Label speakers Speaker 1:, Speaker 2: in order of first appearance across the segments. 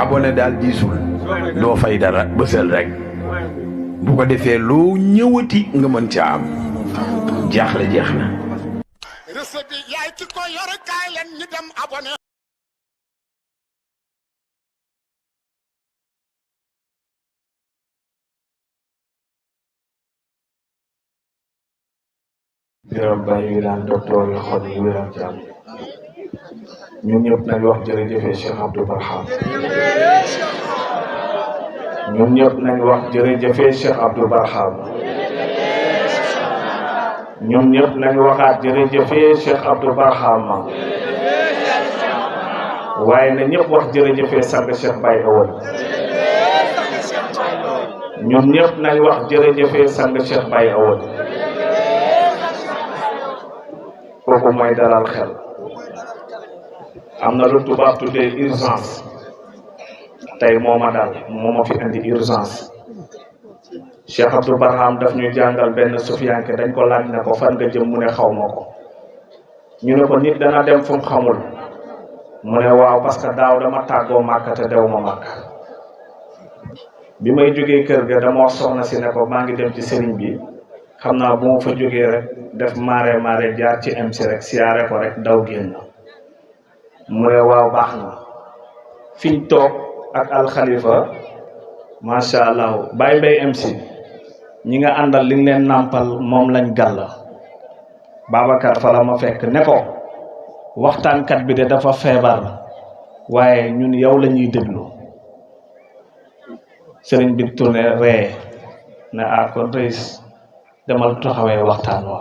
Speaker 1: abonné daal diisul doo fay dara bësal rek bu ko defee loo ñëwati nga mën ca am jaaxle jeex na.
Speaker 2: recette bi yaay ki ko yor kaay leen ñu dem abonné.
Speaker 3: Biram Baye Wilane docteur yi xol yi wéram jàmm ñun ñëpp nañ wax jërëjëfe Cheikh Abdou Barham ñun ñëpp nañ wax jërëjëfe Cheikh Abdou Barham ñun ñëpp nañ waxaat jërëjëfe Cheikh Abdou Barham waaye na ñëpp wax jërëjëfe sang Cheikh Baye Awal ñun ñëpp nañ wax jërëjëfe sang Cheikh Baye Awal kooku mooy dalal xel am na lu tubaab tuddee urgence tey moo ma dal moo ma fi indi urgence Cheikh Abdou Barham daf ñu jàngal benn sufiyanke dañ ko laaj ne ko fan nga jëm mu ne xaw ma ko ñu ne ko nit dana dem fu mu xamul mu ne waaw parce que daaw dama tàggoo Màkka te dew ma Màkka bi may jógee kër ga dama wax soxna si ne ko maa ngi dem ci sëriñ bi xam naa bu ma fa jógee rek def maare jaar ci MC rek siyaare ko rek daw génn mu ne waaw baax na fiñ toog ak alxalifa macha allah Baye Mbaye MC ñi nga àndal li nga leen nàmpal moom lañ gàll Babacar fa la ma fekk ne ko waxtaankat bi de dafa feebar waaye ñun yow la ñuy déglu sëriñ bi tourné ree ne kon reis demal taxawee waxtaan wa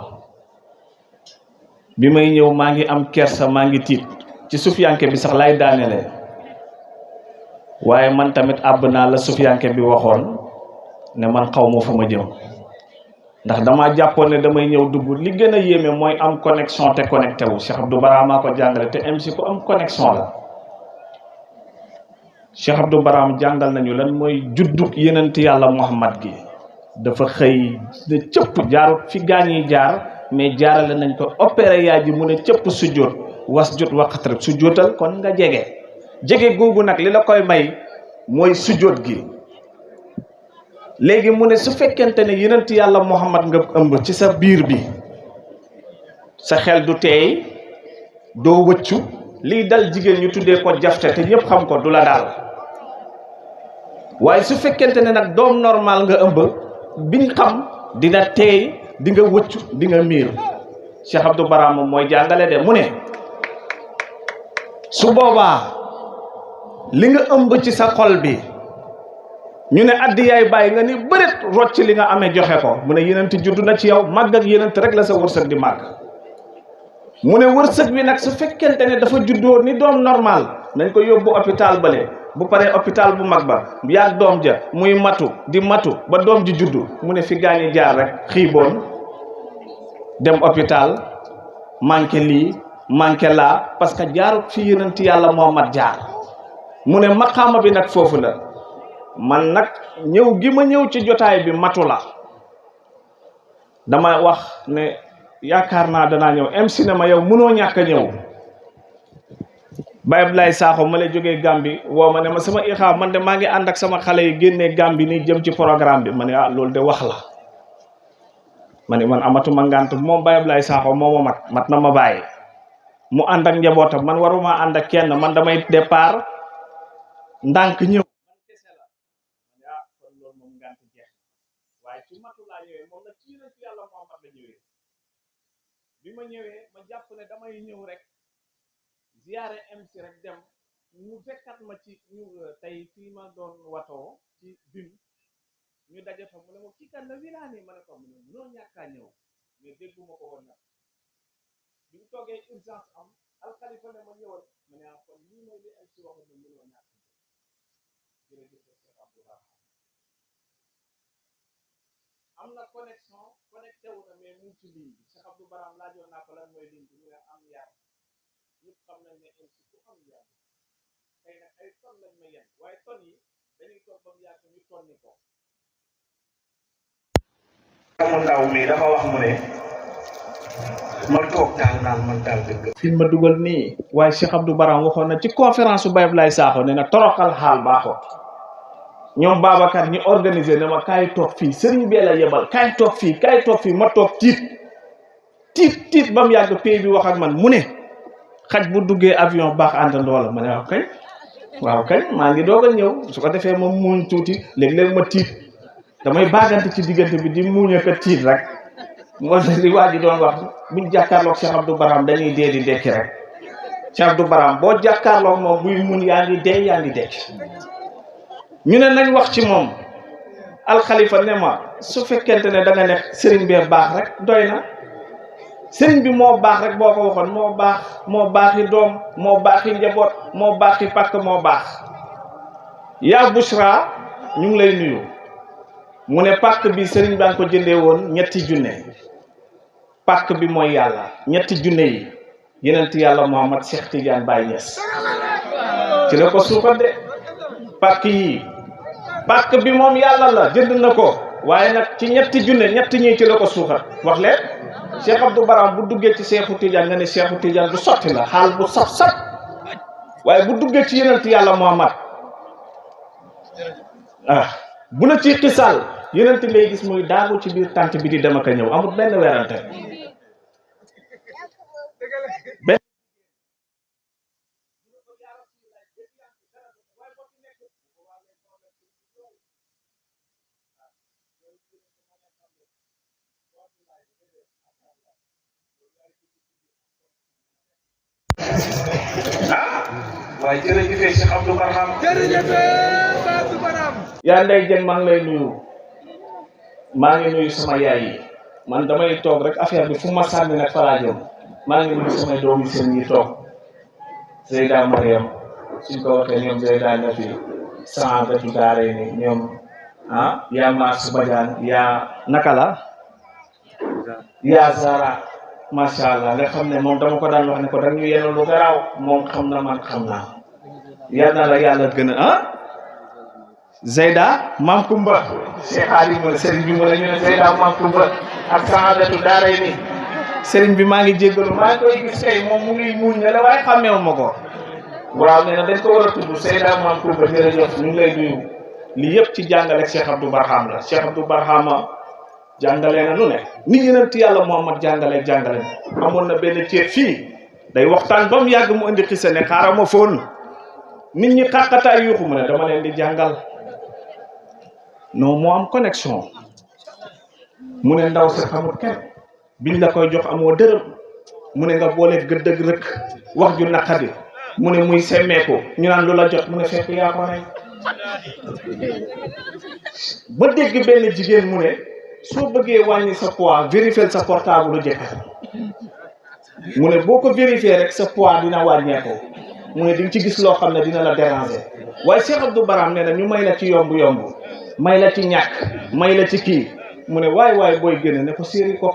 Speaker 3: bi may ñëw maa ngi am kersa maa ngi tiit ci sufiyanke bi sax lay daanelee waaye man tamit àbb naa la sufiyanke bi waxoon ne man xaw ma fu ma jëm ndax dama jàppoon ne damay ñëw dugg li gën a yéeme mooy am connexion te connecté wu Cheikh Abdou Barham ko jàngale te MC ko am connexion la Cheikh Abdou Barham jàngal nañu lan mooy judduk yenent yàlla Muhammad gi dafa xëy ne cëpp jaarut fi gaañ yi jaar mais jaarale nañ ko opéré yaay ji mu ne cëpp sujjóot was jot waqat rek sujjóotal kon nga jege googu nag li la koy may mooy sujjóot gi léegi mu ne su fekkente ne yenent yàlla Muhammad nga ëmb ci sa biir bi sa xel du teey doo wëccu lii dal jigéen ñu tuddee ko jafte te ñëpp xam ko du la daal waaye su fekkente ne nag doom normal nga ëmb biñ xam dina teey di nga wëccu di nga miir Cheikh Abdou Barham moom mooy jàngale de mu ne su boobaa li nga ëmb ci sa xol bi ñu ne addi yaay bàyyi nga ni bëreet rocc li nga amee joxe ko mu ne yenent juddu na ci yow màgg ak yenent rek la sa wërsëg di màgg mu ne wërsëg bi nag su fekkente ne dafa juddoo ni doom normal nañ ko yóbbu hôpital bale bu paree hôpital bu mag ba yaag doom ja muy matu di matu ba doom ji juddu mu ne fi gaañi jaar rek xiiboon dem hôpital manqué lii manqué laa parce que jaarut fi yenent yàlla Muhammad jaar mu ne maqaama bi nag foofu la man nag ñëw gi ma ñëw ci jotaay bi matu la dama wax ne yaakaar naa danaa ñëw MC ne ma yow mënoo ñàkk a ñëw Baye Abdoulaye Sakho ma lay jógee Gambie woo ma ne ma sama ixaam man de maa ngi ànd ak sama xale yi génnee Gambie nii jëm ci programme bi ma ne loolu de wax la ma ne man amatuma ngànt moom Baye Abdoulaye Sakho moo ma mat na ma bàyyi mu ànd ak njabootam man waruma ànd ak kenn man damay départ ndànk ñëw kon loolu moom ngànt jeex waaye ci matu laa ñëwee moom nag ci yàlla Muhammad la ñëwee bi ma ñëwee ma jàpp ne damay ñëw rek ziyaare MC rek dem ñu fekkat ma ci ñu tey fii ma doon watoo ci bin ñu daje fa mu ne ma kii kan la Wilane ma ne ko mu ne mënoo ñàkkaa ñëw mais dégguma ko woon nag bi ñu toogee urgence am alxalifa ne ma ñëwal ma ne kon lii mooy li MC waxoon ne mënoo ñàkk jërëjëf Cheikh Abdou Barham am na connexion connecté wu na mais mu ngi ci ligne bi Cheikh Abdou Barham laajoon naa ko lan mooy ligne bi mu ne am yar ñëpp xam nañ ne MC ku am yar xëy na ay ton lañ ma yenn waaye ton yi dañuy toog ba mu yàgg ñu tonni ko mu ndaw mi dafa wax mu ne ma toog daal man daal dëgg fi ma dugal nii waaye Cheikh Abdou Baram waxoon na ci conférence su Baye Ablaye Sakho ne na toroxal xaal baaxoo ñoom Babacar ñi organisé ne ma kaay toog fii sëriñ bee la yebal kaay toog fii ma toog tiit ba mu yàgg pay bi wax ak man mu ne xaj bu duggee avion baax àndandoo la ma ne waaw kañ maa ngi doog a ñëw su ko defee ma muuñ tuuti léeg-léeg ma tiit damay baagante ci diggante bi di muuñ ak a tiit rek moo li waa ji doon wax buñ jàkkaarloog Cheikh Abdou Baram dañuy dee di dekki rek Cheikh Abdou Baram boo jàkkaarloog moom buy muñ yaa ngi dee yaa ngi dekki ñu ne nañ wax ci moom alxalifa ne ma su fekkente ne da nga ne sëriñ bee baax rek doy na sëriñ bi moo baax rek boo ko waxoon moo baaxi doom moo baaxi njaboot moo baaxi pàkk moo baax yaa Bushra ñu ngi lay nuyu mu ne pàkk bi sëriñ baa ngi ko jëndee woon 3 junne pàkk bi mooy yàlla 3 junne yi yenent yàlla Muhammad Cheikh Tidiane Baye Niass ci la ko suuxat de pàkk yi pàkk bi moom yàlla la jënd na ko waaye nag ci 3 junne ñi ci la ko suuxat wax leen Cheikh Abdou Baram bu duggee ci Cheikhu Tidiane nga ne Cheikhu Tidiane bu sotti la xaal bu saf waaye bu duggee ci yenent yàlla Muhammad bu la ci xisaal yenent ngay gis muy daagu ci biir tànt bi di dem ak a ñëw amul benn werante waaye jërëjëf Cheikh Abdou Baram yaa ndey jën maa ngi lay nuyu maa ngi nuyu sama yaay yi man damay toog rek affaire bi fu ma sànni nag fa laa jëm maa ngi nuyu samay doom yi seen yi toog Zeyda Mariam suñ ko waxee ñoom Zeyda Nafi Saadatu Daare ni ñoom yaa Mars Badiane yaa naka la yaa Zara macha allah nga xam ne moom dama ko daan wax ne ko dañu yenn lu garaaw moom xam na man xam naa yal na la yàlla gën a Zeyda Mam Kumba Cheikh Ali mo sëriñ bi mu ne ñu ne Zeyda Mam Kumba ak Saadatu Daare ni sëriñ bi maa ngi jéggalu maa ngi koy gis kay moom mu ngi muñ ne la waaye xàmmeewu ma ko waaw nee na dañ ko war a tudd Zeyda Mam Kumba jërëjëf ñu ngi lay nuyu lii yëpp ci jàngale Cheikh Abdou Barham la Cheikh Abdou Barham jàngale na lu ne ni yenent yàlla Muhammad jàngale amoon na benn ceet fii day waxtaan ba mu yàgg mu indi xisa ne xaaral ma foon nit ñi xàqataay yuuxu mu ne dama leen di jàngal non moo am connexion mu ne ndaw sa xamut kenn biñ la koy jox amoo dërëm mu ne nga boole gëddëg rëkk wax ju naqadi mu ne muy semmeeku ñu naan lu la jot mu ne fekk yaa ko rey ba dégg benn jigéen mu ne soo bëggee wàññi sa poids vérifier sa portable lu jëkkër mu ne boo ko vérifier rek sa poids dina wàññeeku mu ne di nga ci gis loo xam ne dina la déranger waaye Cheikh Abdou Baram nee na ñu may la ci yomb may la ci ñàkk may la ci kii mu ne waay booy génne ne ko séeri ko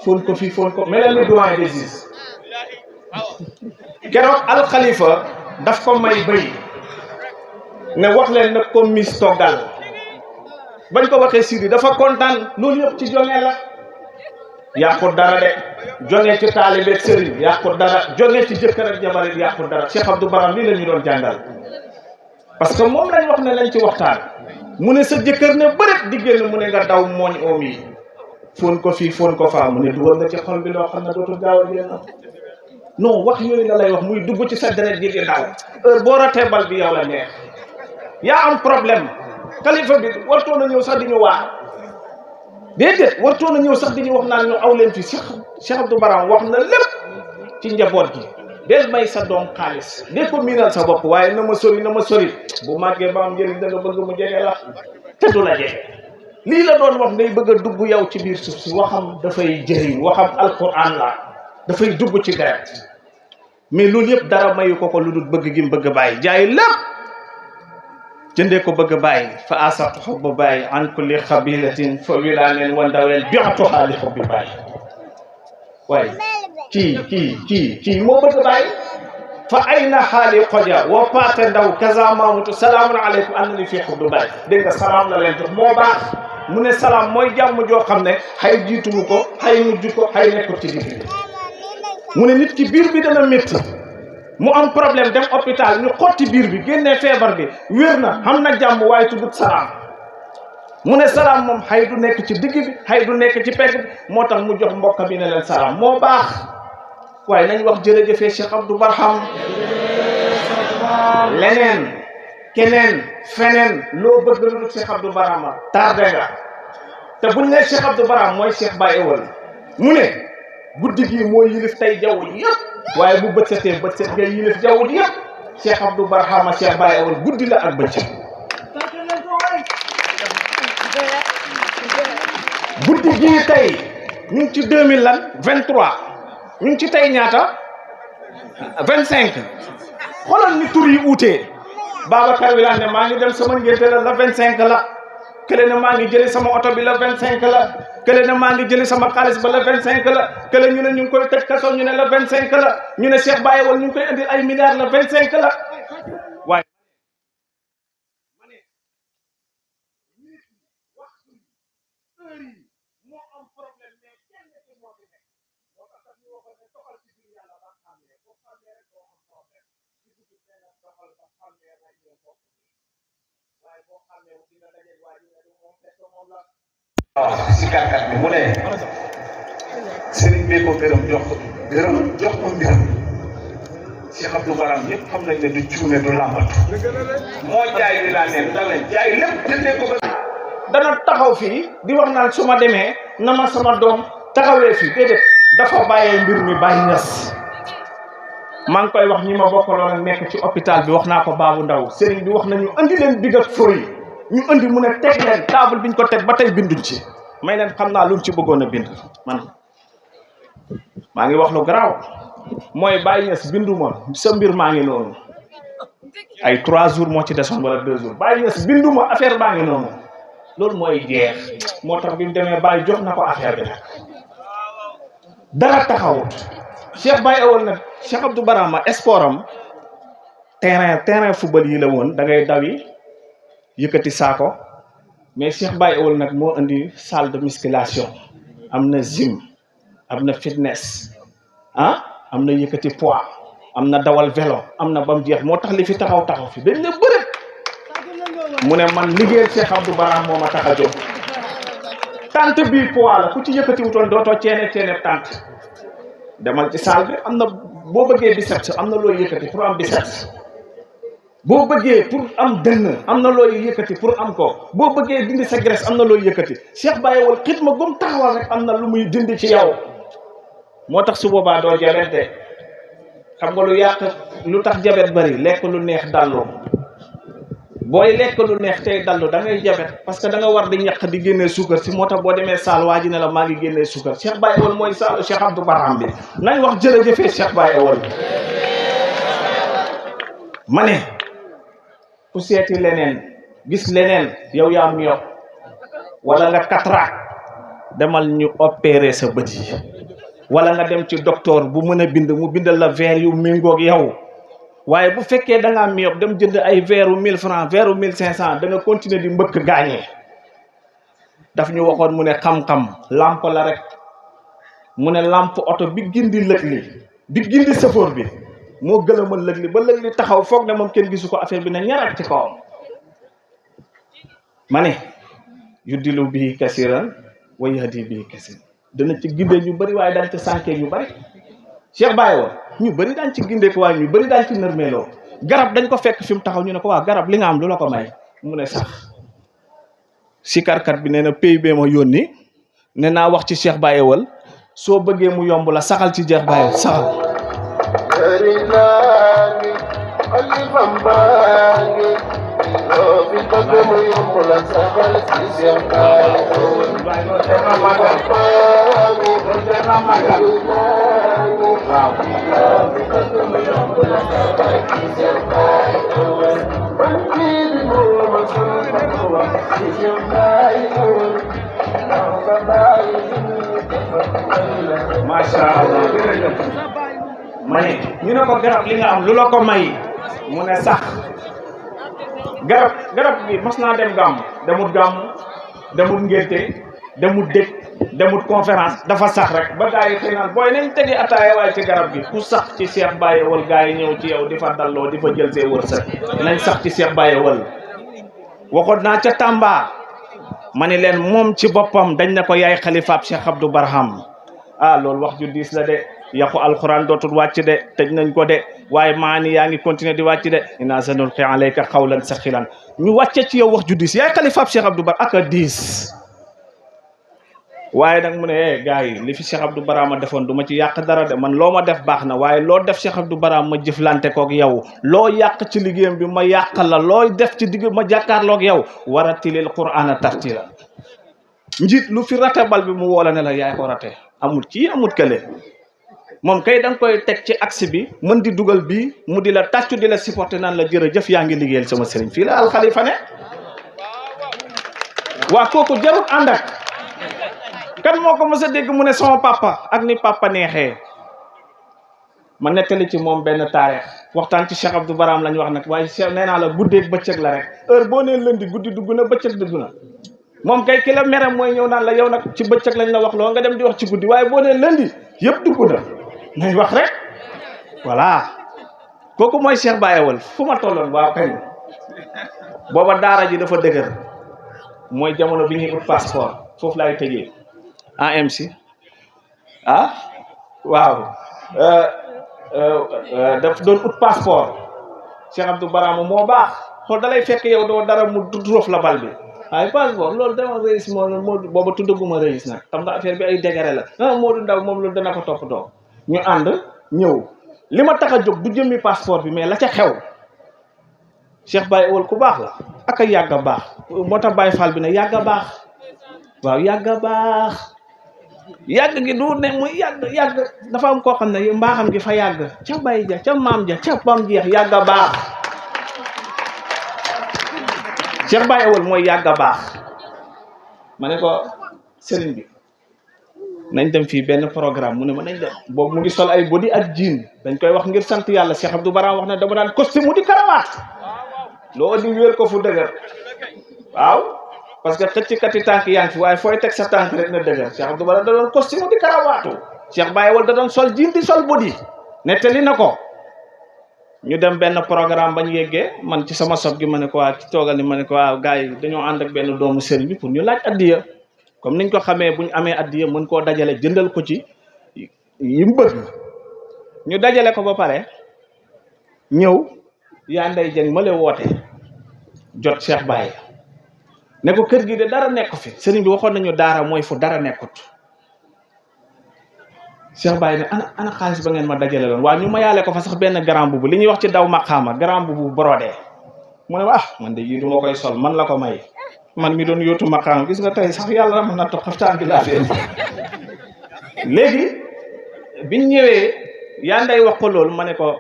Speaker 3: fóon ko fii fóon ko melal ni doyen des juges keroog alxalifa daf ko may bëy ne wax leen nag ko mis toggal bañ ko waxee Sidi dafa kontaan loolu yëpp ci jonge la yàqu dara de jonge ci taalibe ak sëriñ yàqu dara jonge ci jëkkër ak jabarit yàqu dara Cheikh Abdou Baram lii la ñu doon jàngal parce que moom lañ wax ne lañ ci waxtaan mu ne sa jëkkër ne bërët di génn mu ne nga daw mooñ oom yi fóon ko fii fóon ko faa mu ne dugal nga ci xol bi loo xam ne dootul gaaw a génn non wax yooyu la lay wax muy dugg ci sa deret ji di daw heure boo ratee bal bi yow la neex yaa am problème xalifa bi wartoon na ñëw sax di ñu waar déedéet wartoon na ñëw sax di ñu wax naan ñu aw leen fi Cheikh Abdou Baram wax na lépp ci njaboot gi del may sa doom xaalis dee ko miinal sa bopp waaye na ma sori bu màggee ba am njëriñ da nga bëgg mu jege la te du la jege lii la doon wax ngay bëgg a dugg yow ci biir suuf si waxam dafay jëriñ waxam alquran la dafay dugg ci deret mais loolu yëpp dara mayu ko lu dul bëgg gi mu bëgg bàyyi jaay lépp jëndee ko bëgg bàyyi fa asatu xubbu bàyyi an kulli xabilatin fa wilaanen wa ndaweel bixatu xaali xubbi bàyyi waaye kii moo bëgg bàyyi fa ayna xaali xoja wa paate ndaw kaza mamutu salaamun aleykum an na li fii xubbi bàyyi dégg nga salaam la leen jox moo baax mu ne salaam mooy jàmm joo xam ne xay jiituwu ko xay mujj ko xay nekkul ci digg bi mu ne nit ki biir bi dana métti mu am problème dem hôpital ñu xotti biir bi génnee feebar bi wér na xam na jàmm waaye tuddut salaam mu ne salaam moom xay du nekk ci digg bi xay du nekk ci pegg bi moo tax mu jox mbokk bi ne leen salaam moo baax waaye nañ wax jërëjëfee Cheikh Abdou Barham leneen keneen feneen loo bëgg lu Cheikh Abdou Barham tardé nga te buñ ne Cheikh Abdou Barham mooy Cheikh Baye Ewal mu ne guddi gi mooy yilif tey jaww ji yëpp waaye bu bët setee bët set ngay yilif jaww ji yëpp Cheikh Abdou Barham Cheikh Baye Ewal guddi la ak bëccëg guddi gii tey ñu ngi ci 2023 ñu ngi ci tey ñaata 25 xoolal ni tur yi uutee Babacar Wilane ne maa ngi dem sama ngénte la 25 la kële ne maa ngi jëli sama oto bi la 25 la kële ne maa ngi jëli sama xaalis ba la 25 la kële ñu ne ñu ngi koy tëj kaso ñu ne la 25 la ñu ne Cheikh Baye Ewal ñu ngi koy indi ay milliards la 25 la waaye
Speaker 4: si kàrkat bi mu ne sëriñ bee ko gërëm jox ko mbiram Cheikh Abdou Barham yëpp xam nañ ne du cuune du làmbatu moo jaay bi laa neen da leen jaay lépp jëndee ko ba
Speaker 3: dana taxaw fii di wax naan su ma demee na ma sama doom taxawee fii déedéet dafa bàyyee mbir mi bàyyi ñas maa ngi koy wax ñi ma bokkaloon ak nekk ci hôpital bi wax naa ko Babou Ndaw sëriñ bi wax nañu andi leen big ak fooy ñu andi mu ne teg leen table biñ ko teg ba tey binduñ ci may leen xam naa lu mu ci bëggoon a bind man maa ngi wax lu garaaw mooy bàyyi ñes binduma sa mbir maa ngi noonu ay 3 jours moo ci desoon wala 2 jours bàyyi ñes binduma affaire baa ngi noonu loolu mooy jeex moo tax bi mu demee bàyyi jox na ko affaire bi nag dara taxawut Cheikh Baye Ewal nag Cheikh Abdou Barham sport am terrain football yi la woon da ngay daw yi yëkkati saako mais Cheikh Baye Ewal nag moo indi salle de musculation am na gym am na fitness am na yëkkati poids am na dawal vélo am na bam jeex moo tax li fi taxaw fi dañ la bërëb mu ne man liggéeyal Cheikh Abdou Barham moo ma tax a jóg tante bii poids la ku ci yëkkati wutoon dootoo ceene tante demal ci salle bi am na boo bëggee biceps am na looy yëkkati pour am biceps boo bëggee pour am dënn am na looy yëkkati pour am ko boo bëggee dindi sa graisse am na looy yëkkati Cheikh Baye Ewal xidma gum taxawal rek am na lu muy dindi ci yow moo tax su boobaa doo jabet de xam nga lu yàq lu tax jabet bari lekk lu neex dallu booy lekk lu neex tey dallu da ngay jabet parce que da nga war di ñaq di génnee suukar si moo tax boo demee saal waa ji ne la maa ngi génnee suukar Cheikh Baye Ewal mooy saalu Cheikh Abdou Barham bi nañ wax jërëjëfee Cheikh Baye Ewal ma ne ku seeti leneen gis leneen yow yaa mu yokk wala nga cataracte demal ñu opérer sa bët yi wala nga dem ci docteur bu mën a bind mu bindal la verre yu méngoog yow waaye bu fekkee da ngaa miyop dem jënd ay verre 1000 francs verre 1500 da nga continuer di mbëkk gaañee daf ñu waxoon mu ne xam-xam lampe la rek mu ne lampe oto bi gindi lëg li bi gindi safoor bi moo gëlëmal lëg li ba lëg li taxaw foog ne moom kenn gisu ko affaire bi ne ñarat ci kawam ma ne yuddilu bii kasiran wa yahdi bii kasiran dana ci gindee ñu bëri waaye daan ci sànkee ñu bëri Cheikh Baye Ewal ñu bëri daan ci gindee ko waaye ñu bëri daan ci nërmeeloo garab dañ ko fekk fi mu taxaw ñu ne ko waa garab li nga am lu la ko may mu ne sax si karkat bi nee na pays bee ma yónni ne naa wax ci Cheikh Baye Ewal soo bëggee mu yomb la saxal ci Cheikh Baye Ewal saxal masha Allah ma ne ñu ne ko garab li nga am lu la ko may mu ne sax garab bi mas naa dem gàmm demut gàmm demut ngénte demut dëj demut conférence dafa sax rek ba gaa yi xëy naan booy nañ tegi ataaya waaye ci garab gi ku sax ci Cheikh Baye Wal gaa yi ñëw ci yow di fa dalloo di fa jël see wërsëg nañ sax ci Cheikh Baye Wal waxoon naa ca Tamba ma ne leen moom ci boppam dañ ne ko yaay xalifaab Cheikh Abdou Barham loolu wax ju diis la de yàqu alxuraan dootul wàcc de tëj nañ ko de waaye maani yaa ngi continuer di wàcc de inna sanulqi alayka qawlan saqilan ñu wàcce ci yow wax ju diis yaay xalifaab Cheikh Abdou Barham ak a diis waaye nag mu ne gars yi li fi Cheikh Abdou Barham defoon du ma ci yàq dara de man loo ma def baax na waaye loo def Cheikh Abdou Barham ma jëflante koog yow loo yàq ci liggéeyam bi ma yàq la looy def ci digg ma jàkkaarloog yow war a tilil qur'ana tartila njiit lu fi rate bal bi mu woola ne la yaay ko rate amul kii amul kële moom kay da nga koy teg ci axe bi mën di dugal bii mu di la tàccu di la supporter naan la jërëjëf yaa ngi liggéeyal sama sëriñ fii la alxalifa ne waa kooku jarut ànd ak kan moo ko mës a dégg mu ne sama papa ak ni papa neexee ma nettali ci moom benn taarix waxtaan ci Cheikh Abdou Barham lañ wax nag waaye Cheikh nee naa la guddeeg bëccëg la rek heure boo nee lëndi guddi dugg na bëccëg dugg na moom kay ki la mere mooy ñëw naan la yow nag ci bëccëg lañ la wax loo nga dem di wax ci guddi waaye boo nee lëndi yëpp dugg na nañ wax rek voilà kooku mooy Cheikh Baye Wal fu ma tolloon waaw kañ booba daara ji dafa dëgër mooy jamono bi ñuy ut passeport foofu laay tëjee AMC waaw daf doon ut passeport Cheikh Abdou Barham moo baax xool dalay fekk yow doo dara mu duróof la bal bi waaye passeport loolu dama réis moo booba tuddaguma réis nag xam nga affaire bi ay dégare la Modou Ndaw moom loolu dana ko toppatoo ñu ànd ñëw li ma tax a jóg du jëmmi passeport bi mais la ca xew Cheikh Baye Wal ku baax la ak a yàgg a baax moo tax Baye Fall bi ne yàgg a baax waaw yàgg a baax yàgg gi du ne muy yàgg dafa am koo xam ne mbaaxam gi fa yàgg ca bay ja ca maam ja ca bam jeex yàgg a baax Cheikh Baye Wal mooy yàgg a baax ma ne ko sëriñ bi nañ dem fii benn programme mu ne ma nañ dem boobu mu ngi sol ay body ak jean dañ koy wax ngir sant yàlla Cheikh Abdou Barham wax ne dama daan costume mu di karawaat loo di wéer ko fu dëgër waaw parce que xëcckati tànk yaa ngi fi waaye fooy teg sa tànk rek na dëgër Cheikh Abdou Barham da doon costume di karawaatu Cheikh Baye Wal da doon sol jean di sol body nettali na ko ñu dem benn programme bañ yeggee man ci sama sob gi ma ne ko waa ci toogal ni ma ne ko waaw gars yi dañoo ànd ak benn doomu sëriñ bi pour ñu laaj addiya comme niñ ko xamee buñ amee addiya mën koo dajale jëndal ko ci yi mu bëgg ñu dajale ko ba pare ñëw yaa nday jëng ma le woote jot Cheikh Baye ne ko kër gi de dara nekk fi sëriñ bi waxoon nañu daara mooy fu dara nekkut Cheikh Baye ne ana xaalis ba ngeen ma dajale loon waaw ñu ma yaale ko fa sax benn grand bubu li ñuy wax ci daw maqaama grand bubu brodé mu ne man de yii du ma koy sol man la ko may man mi doon yóotu maqaama gis nga tey sax yàlla mën na toog xaftaan bi laa fee léegi biñ ñëwee yaa nday wax ko loolu ma ne ko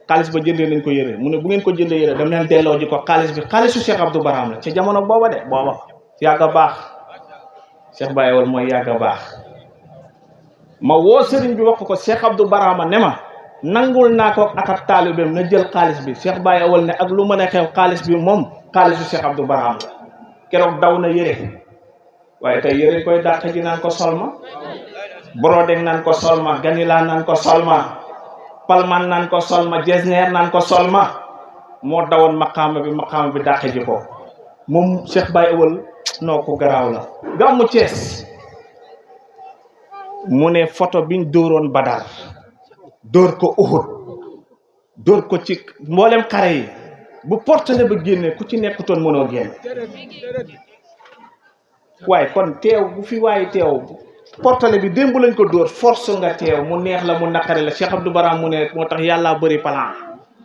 Speaker 3: xaalis ba jëndee nañ ko yëre mu ne bu ngeen ko jëndee yëre dam leen delloo ji ko xaalis bi xaalisu Cheikh Abdou Barham la ca jamono booba de booba yàgg a baax Cheikh Baye Wal mooy yàgg a baax ma woo sëriñ bi wax ko Cheikh Abdou Barham ne ma nangul naa ko ak ak taalibeem na jël xaalis bi Cheikh Baye Wal ne ak lu mën a xew xaalis bi moom xaalisu Cheikh Abdou Barham la keroog daw na yëre waaye tey yëre koy dàq ji naan ko solma brodeng naan ko solma ganila naan ko solma palman naan ko solma jesner naan ko solma moo dawoon maqaama bi dàq ji ko moom Cheikh Baye Wal noo ko garaaw la gàmmu Cees mu ne photo biñ dóoroon Badar dóor ko Uhud dóor ko ci mboolem xare yi bu portale ba génne ku ci nekkutoon mënoo génn waaye kon teew bu fi waaye teew portale bi démb lañ ko dóor force nga teew mu neex la mu naqari la Cheikh Abdou Barham mu ne moo tax yàlla bëri plan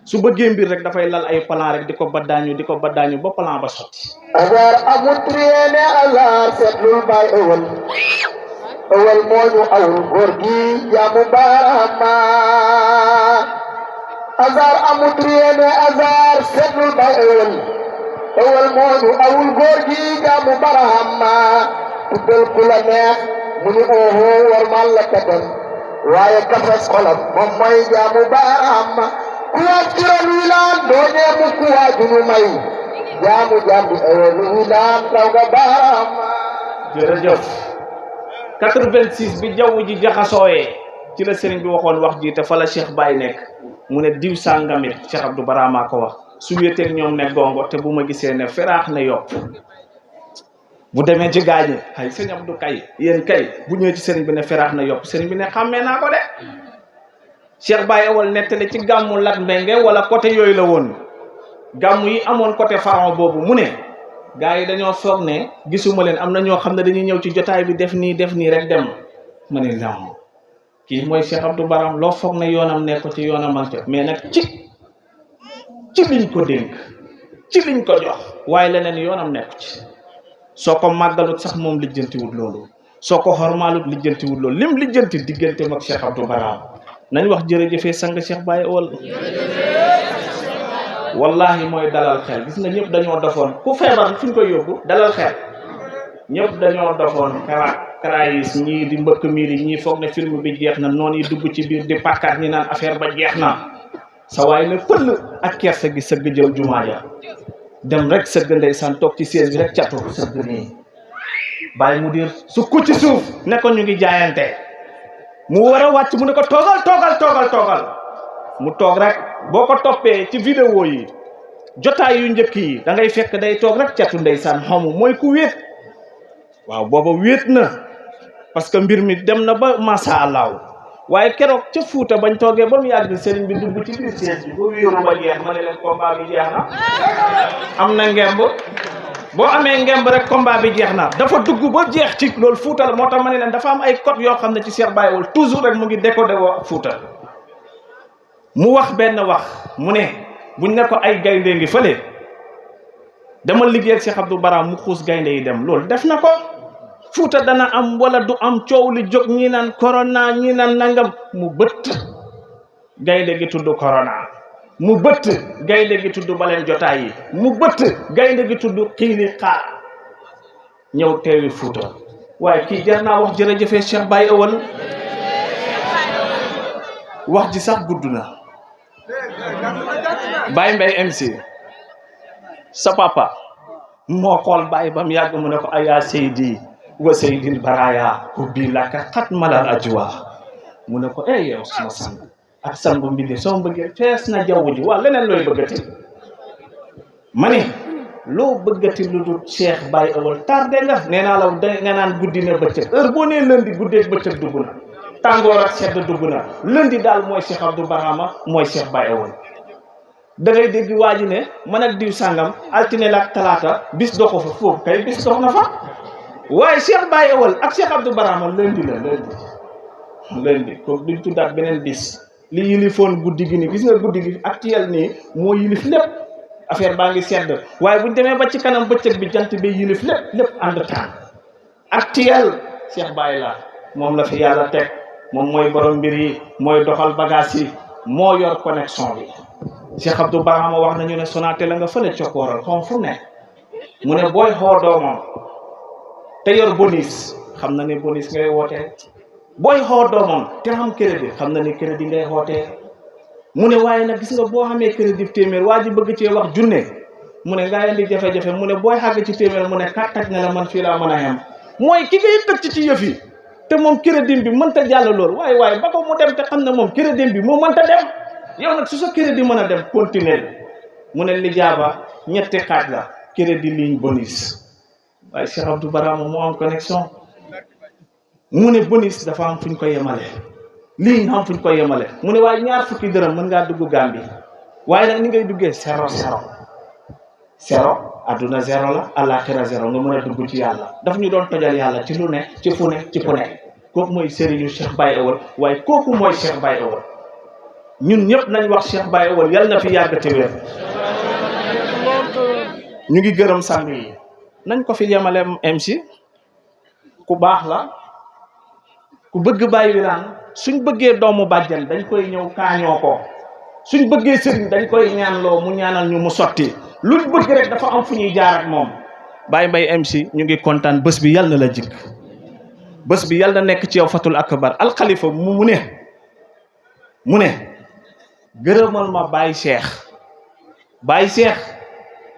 Speaker 3: su bëggee mbir rek dafay lal ay plan rek di ko baddaañu ba plan ba sotti
Speaker 5: agar amul triene Allah seetlul Baye Wal moo ñu awul góor gi jaamu Barhama azar amul triene azar seetlul Baye Wal moo ñu awul góor gi jaamu Barhama tuddal ku la neex mu ni oho war mal la katam waaye kafas xolam moom mooy jaamu Barhama ku waaj kiran wilaan doo ñee mu ku waaju nu may jaamu jaamu lu daan raw nga baam
Speaker 3: jërëjëf 86 bi jaww ji jaxasooyee ci la sëriñ bi waxoon wax ji te fa la Cheikh Baye nekk mu ne diw sàngamit Cheikh Abdou Barama ko wax su wéeteeg ñoom ne gongo te bu ma gisee ne feraax na yopp bu demee ci gaañi ay sëñ Abdou kay yéen kay bu ñëwee ci sëriñ bi ne feraax na yopp sëriñ bi ne xàmmee naa ko de Cheikh Baye Awal nettali ci gàmmu Lat Mbenge wala côté yooyu la woon gàmmu yi amoon côté Faron boobu mu ne gars yi dañoo foog ne gisuma leen am na ñoo xam ne dañuy ñëw ci jotaay bi def nii rek dem ma ne lam kii mooy Cheikh Abdou Baram loo foog ne yoonam nekk ko ci yoonam ak mais nag ci liñ ko dénk ci liñ ko jox waaye leneen yoonam nekk ci soo ko màggalut sax moom lijjantiwut loolu soo ko xormaalut lijjantiwut loolu lim lijjanti digganteem ak Cheikh Abdou Baram nañ wax jërëjëfee sang Cheikh Baye Awal wallahi mooy dalal xel gis nga ñëpp dañoo dofoon ku feebar fi ñu koy yóbbu dalal xel ñëpp dañoo dofoon karaayis ñii di mbëkk miir yi ñii foog ne film bi jeex na noonu yi dugg ci biir di pàkkaat ñi naan affaire ba jeex na sa waay ne pëll ak kersa gi sëgg jël jumaa ja dem rek sëgg ndeysaan toog ci siège bi rek catu sëgg nii bàyyi mu diir su ku ci suuf ne ko ñu ngi jaayante mu war a wàcc mu ne ko toogal mu toog rek boo ko toppee ci vidéo yi jotaay yu njëkk yi da ngay fekk day toog rek catu ndeysaan xamu mooy ku wéet waaw booba wéet na parce que mbir mi dem na ba masha Allah waaye keroog ca Fuuta bañ toogee ba mu yàgg sëriñ bi dugg ci biir siège bi ba wéeru ba jeex ma ne leen combat bi jeex na am na ngemb boo amee ngemb rek combat bi jeex na dafa dugg ba jeex ci loolu Fuuta la moo tax ma ne leen dafa am ay code yoo xam ne ci Cheikh Baye Awal toujours rek mu ngi décodé woo Fuuta mu wax benn wax mu ne buñ ne ko ay gaynde ngi fële dama liggéey ak Cheikh Abdou Baram mu xuus gaynde yi dem loolu def na ko Fuuta dana am wala du am coow li jóg ñi naan corona ñi naan nangam mu bëtt gaynde gi tudd corona mu bëtt gaynde gi tudd baleen jotaay yi mu bëtt gaynde gi tudd xiili xaar ñëw teewi Fuuta waaye kii jar naa wax jërëjëfee Cheikh Baye Awal wax ji sax gudd na Baye Mbaye MC sa papa moo xool Baye ba mu yàgg mu ne ko aya seydi wa seydil baraya hubbi laka xat malal ajwa mu ne ko yow suma sang ak sangu mbindi soo bëggee fees na jaww ji waaw leneen looy bëggati ma ne loo bëggati lu dul Cheikh Baye Awal tardé nga nee naa la nga naan guddi na bëccëg heure boo nee lundi guddeeg bëccëg dugg na tàngoor ak sedd dugg na lundi daal mooy Cheikh Abdou Barama mooy Cheikh Baye Awal da ngay dégg waa ji ne man ak diw sàngam altine la ak talaata bis doxu fa foofu kay bis dox na fa waaye Cheikh Baye Awal ak Cheikh Abdou Barama lundi la lundi kooku duñ tuddaat beneen bis li yilifoon guddi gi ni gis nga guddi gi actuel nii moo yilif lépp affaire baa ngi sedd waaye buñ demee ba ci kanam bëccëg bi jant bi yilif lépp ànd temps actuel Cheikh Baye la moom la fi yàlla teg moom mooy borom mbir yi mooy doxal bagage yi moo yor connexion bi Cheikh Abdou Barama wax nañu ne Sonatel la nga fële cokkooral xom fu ne mu ne booy xoo doomam te yor bonus xam na ne bonus ngay wootee booy xoo doomam te xam crédit xam na ne crédit ngay xootee mu ne waaye nag gis nga boo xamee crédit téeméer waa ji bëgg cee wax junne mu ne ngaa indi jafe-jafe mu ne booy xàgg ci téeméer mu ne kàttak ne la man fii laa mën a yem mooy ki ngay xëcc ci yëf yi te moom crédit bi mënta jàll loolu waaye ba ko mu dem te xam ne moom crédit bi moo mënta dem yow nag su sa crédit mën a dem continuer mu ne li jaaba ñetti xaaj la crédit ligne bonus waaye Cheikh Abdou Barama moo am connexion mu ne bonus dafa am fu ñu ko yemale ligne am fu ñu ko yemale mu ne waaye ñaar fukki dërëm mën ngaa dugg Gambie waaye nag ni ngay duggee zéro adduna zéro la àllaaxira zéro nga mën a dugg ci yàlla daf ñu doon tojal yàlla ci lu ne ci fu ne kooku mooy sëriñu Cheikh Baye Awal waaye kooku mooy Cheikh Baye Awal ñun ñëpp nañ wax Cheikh Baye Awal yàlla na fi yàgg te wér ñu ngi gërëm sàng yi nañ ko fi yemale MC ku baax la ku bëgg Baye Wilane suñ bëggee doomu bàjjan dañ koy ñëw kaañoo ko suñ bëggee sëriñ dañ koy ñaanloo mu ñaanal ñu mu sotti luñ bëgg rek dafa am fu ñuy jaar ak moom Baye Mbaye MC ñu ngi kontaan bés bi yàlla na la jikk bés bi yàlla na nekk ci yow fatul akbar alxalifa mu ne gërëmal ma Baye Cheikh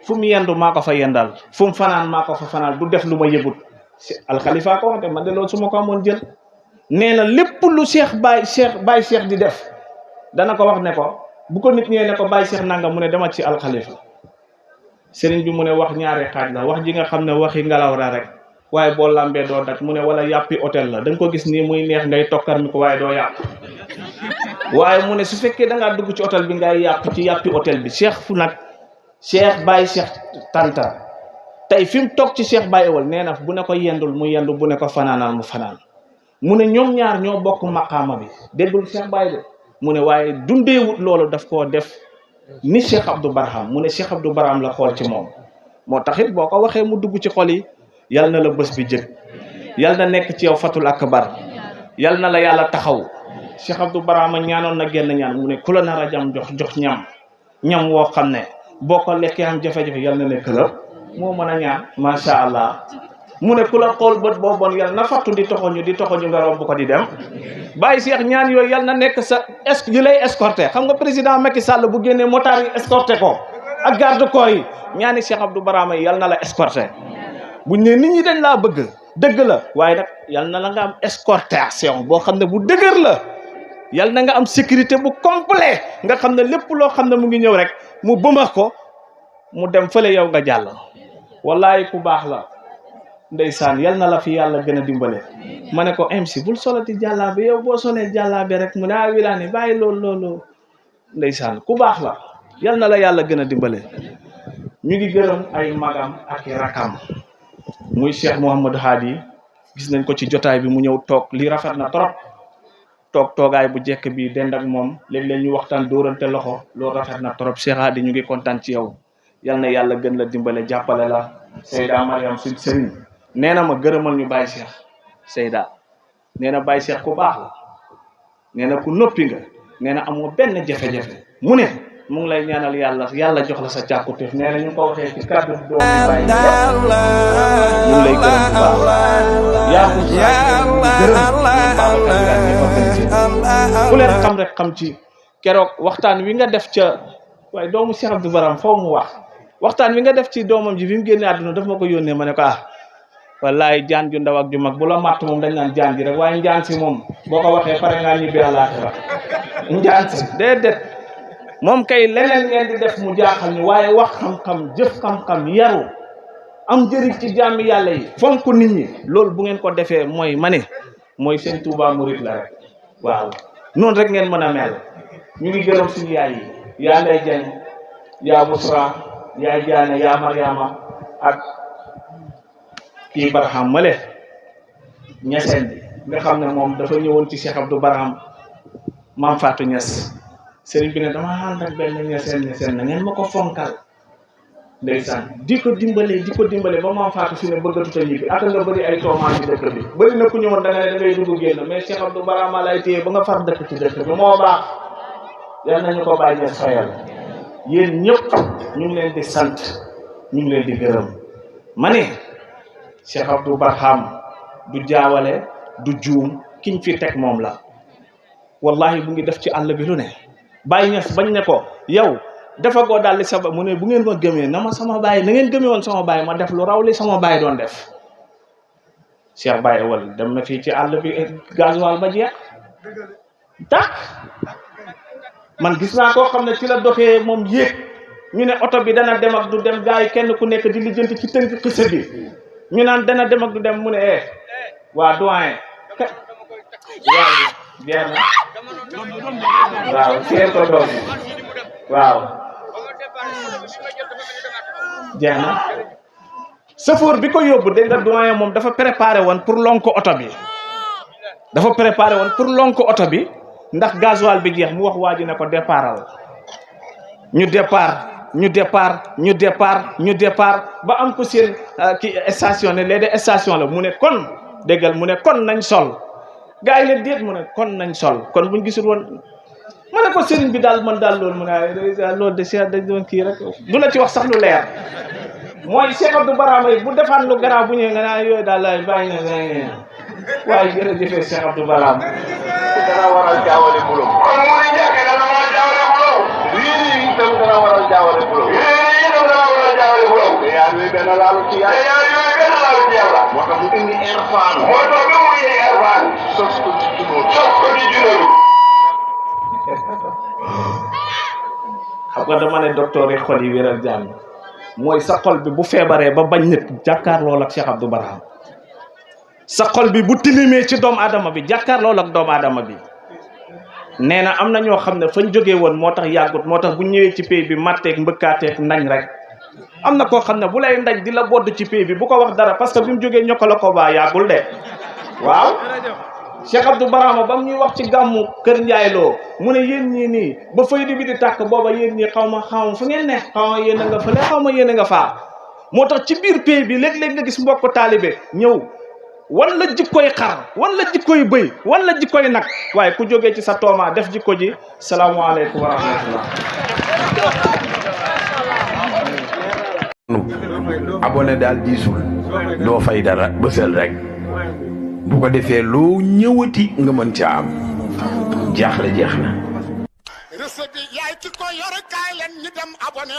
Speaker 3: fu mu yendu maa ko fa yendal fu mu fanaan maa ko fa fanaan du def lu ma yëgut alxalifa ko wax de man de loolu su ma ko amoon jël nee na lépp lu Baye Cheikh di def dana ko wax ne ko bu ko nit ñëwee ne ko Baye Cheikh nanga mu ne dama ci alxalifa sëriñ bi mu ne wax ñaari xaaj la wax ji nga xam ne waxi ngelaw la rek waaye boo lambee doo dak mu ne wala yàppi hôtel la da nga ko gis nii muy neex ngay tokkar mi ko waaye doo yàpp waaye mu ne su fekkee da ngaa dugg ci hôtel bi ngay yàpp ci yàppi hôtel bi Cheikh fu nag Baye Cheikh Tanta tey fi mu toog ci Baye Ewal nee na bu ne ko yendul mu yendu bu ne ko fanaanal mu fanaan mu ne ñoom ñaar ñoo bokk maqaama bi déggul Cheikh Baye de mu ne waaye dundeewut loolu daf koo def ni Cheikh Abdou Barham mu ne Cheikh Abdou Barham la xool ci moom moo taxit boo ko waxee mu dugg ci xol yi yal na la bés bi jëg yal na nekk ci yow fatul akbar yal na la yàlla taxaw Cheikh Abdou Barham ñaanoon na genn ñaan mu ne ku la nar a jam jox ñam woo xam ne boo ko lekkee am jafe-jafe yal na nekk la moo mën a ñaan macha allah mu ne ku la xool bët boo bon yal na fattu di toxoñu nga romb ko di dem Baye Cheikh ñaan yooyu yal na nekk sa yi lay escorté xam nga président Macky Sall bu génnee motard yi escorté ko ak garde corps yi ñaani Cheikh Abdou Barham yi yal na la escorté buñ ne nit ñi dañ laa bëgg dëgg la waaye nag yal na la nga am escortation boo xam ne bu dëgër la yal na nga am sécurité bu complet nga xam ne lépp loo xam ne mu ngi ñëw rek mu bëmax ko mu dem fële yow nga jàll wallaay ku baax la ndeysaan yal na la fi yàlla gën a dimbale ma ne ko MC bul solati jàllaabe yow boo solee jàllaabe rek mu ne wilaani bàyyi loolu ndeysaan ku baax la yal na la yàlla gën a dimbale ñu ngi gërëm ay magam ak i rakam muy Cheikh Mouhamadou Hadi gis nañ ko ci jotaay bi mu ñëw toog lii rafet na trop toogaay bu jekk bi dend ak moom léeg-léeg ñu waxtaan dóorante loxo loolu rafet na trop Cheikh Hadi ñu ngi kontaan ci yow yal na yàlla gën la dimbale jàppale la Seyda Mariam suñ sëriñ nee na ma gërëmal ñu Baye Cheikh Seyda nee na Baye Cheikh ku baax la nee na ku noppi nga nee na amoo benn jafe-jafe mu ne mu ngi lay ñaanal yàlla jox la sa càkkutéef nee na ñu ko waxee ci kàddu doomu Baye ñu ngi lay gërëm bu baax yaa ko gërëm ku leen xam rek xam ci keroog waxtaan wi nga def ca waaye doomu Cheikh Abdou Barham foo mu waxtaan wi nga def ci doomam ji bi mu génnee àdduna daf ma ko yónnee ma ne ko wallaay jaan ju ndaw ak ju mag bu la matt moom dañ naan jaan ji rek waaye njaan si moom boo ko waxee pare ngaa ñibbi àllaaxira njaan si déedéet moom kay leneen ngeen di def mu jaaxal ñu waaye wax xam-xam jëf xam-xam yaru am njëriñ ci jaami yàlla yi fonk nit ñi loolu bu ngeen ko defee mooy mooy seen Touba Mouride la rek waaw noonu rek ngeen mën a mel ñu ngi gërëm suñu yaay yi yaa Ndey Jeng yaa Busra yaa Jaane yaa Mariama ak kii Barham male ñeseen bi nga xam ne moom dafa ñëwoon ci Cheikh Abdou Barham Maam Fatou Niass sëriñ bi ne dama ànd ak benn ñeseen na ngeen ma ko fonkal ndeysaan di ko dimbale ba Maam Fatou fi ne bëggatut a ñibbi aka nga bëri ay toomaan ci dëkk bi bëri na ku ñëwoon da nga ne da ngay dugg génn mais Cheikh Abdou Barham lay téye ba nga far dëkk ci dëkk bi moo baax yal nañu ko bàyyi ñes fayal yéen ñëpp ñu ngi leen di sant ñu ngi leen di gërëm ma ne Cheikh Abdou Barham du jaawale du juum kiñ fi teg moom la wallahi bu ngi def ci àll bi lu ne bàyyi ñes bañ ne ko yow dafa goo daal li sa mu ne bu ngeen ma gëmee na ngeen gëmee woon sama baay ma def lu raw li sama baay doon def Cheikh Baye Ewal dem na fii ci àll bi gasoil ba jeex tak man gis naa koo xam ne ci la doxee moom yéeg ñu ne oto bi dana dem ak du dem gars yi kenn ku nekk di lijjanti ci tënk xisa bi ñu naan dana dem ak du dem mu ne waa doyen waaw jeex na waaw seen ko doom waaw jeex na chauffeur bi ko yóbbu dégg nga doyen moom dafa préparé woon pour lonko oto bi ndax gasoil bi jeex mu wax waa ji ne ko départal ñu départ ba am ko seen ki station ne léegi de station la mu ne kon déggal mu ne kon nañ sol gars yi leen déet mu ne kon nañ sol kon buñ gisul woon ma ne ko sëriñ bi daal man daal loolu mu ne loolu de Cheikh dañ doon kii rek du la ci wax sax lu leer mooy Cheikh Abdou Barham yi bu defaan lu garaaw bu ñëwee nga naan yooyu daal lay bàyyi na waaye jërëjëf Cheikh Abdou Barham
Speaker 5: dana waral jaawale bulo kon mu ni jàkke dana waral jaawale bulo lii itam dana waral jaawale bulo
Speaker 3: ci yàlla.
Speaker 5: te ñaar yooyu gën a laal ci yàlla.
Speaker 3: moo tax mu indi irfaan.
Speaker 5: moo tax ba mu indi irfaan.
Speaker 3: sos ko ci juróom.
Speaker 5: sos ko ci juróom.
Speaker 3: xam nga dama ne docteur yi xol yi wéral jàmm mooy sa xol bi bu feebaree ba bañ nit jàkkaarloo ak Cheikh Abdou Barham sa xol bi bu tilimee ci doomu aadama bi jàkkaarloo ak doomu aadama bi nee na am na ñoo xam ne fañ jógee woon moo tax yàggut moo tax bu ñëwee ci pay bi matteeg mbëkkaateeg ndañ rek am na koo xam ne bu lay ndañ di la bodd ci pay bi bu ko wax dara parce que bi mu jógee ñokka la ko baa yàggul de waaw Cheikh Abdou Barham ba mu ñuy wax ci gàmmu Kër Ndiaye Lo mu ne yéen ñii nii ba fayda bi di tàkk booba yéen ñii xaw ma fu ngeen ne xaw ma yéen a nga fële xaw ma yéen a nga faa moo tax ci biir pay bi léeg-léeg nga gis mbokk taalibe ñëw wan la jikkoy xar wan la jikkoy bëy wan la jikkoy nag waaye ku jógee ci sa tooma def jikko ji salaamaaleykum wa rahmatullah.
Speaker 1: abonné daal diisul doo fay dara bësal rek bu ko defee loo ñëwati nga mën ca am jaaxle jeex na.
Speaker 2: recette bi yaay ki ko yor kaay leen ñu dem abonné